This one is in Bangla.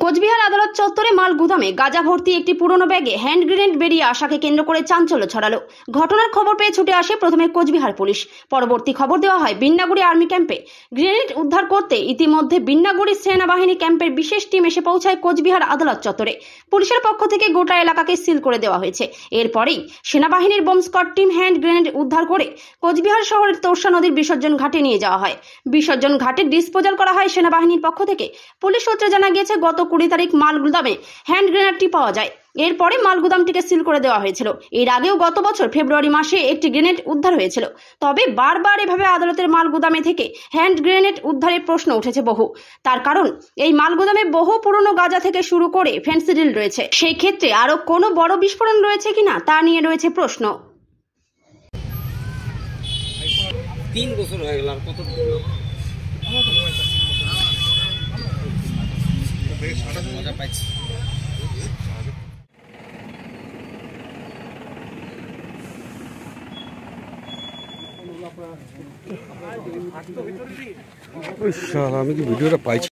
কোচবিহার আদালত চত্বরে মাল গুদামে গাঁজা ভর্তি একটি পুরনো ব্যাগে হ্যান্ড গ্রেনেড বেরিয়ে আসাকে কেন্দ্র করে চাঞ্চল্য ছড়ালো। ঘটনার খবর পেয়ে ছুটে আসে প্রথমে কোচবিহার পুলিশ, পরবর্তী খবর দেওয়া হয় বিন্নাগুড়ি আর্মি ক্যাম্পে। গ্রেনেড উদ্ধার করতে ইতিমধ্যে বিন্নাগুড়ি সেনাবাহিনী ক্যাম্পের বিশেষ টিম এসে পৌঁছায় কোচবিহার আদালত চত্বরে। পুলিশের পক্ষ থেকে গোটা এলাকাকে সিল করে দেওয়া হয়েছে। এরপরেই সেনাবাহিনীর bomb squad team hand grenade উদ্ধার করে কোচবিহার শহরের তোরসা নদীর বিসর্জন ঘাটে নিয়ে যাওয়া হয়। বিসর্জন ঘাটে ডিসপোজাল করা হয় সেনাবাহিনীর পক্ষ থেকে। পুলিশ সূত্রে জানা গিয়েছে, গত 20 তারিখ মাল গুদামে হ্যান্ড গ্রেনেডটি পাওয়া যায়। এরপরে মাল গুদামটিকে সিল করে দেওয়া হয়েছিল। এর আগেও গত বছর ফেব্রুয়ারি মাসে একটি গ্রেনেড উদ্ধার হয়েছিল। তবে বারবার এভাবে আদালতের মাল গুদামে থেকে হ্যান্ড গ্রেনেড উদ্ধারের প্রশ্ন উঠেছে বহু। তার কারণ, এই মাল গুদামে বহু পুরনো গাঁজা থেকে শুরু করে ফেন্সিডিল রয়েছে। সেই ক্ষেত্রে আরো কোনো বড় বিস্ফোরণ রয়েছে কিনা তা নিয়ে রয়েছে প্রশ্ন। 3 বছর হয়ে গেল, আর কত মজা পাইছি। আমি কি ভিডিওটা পাইছি?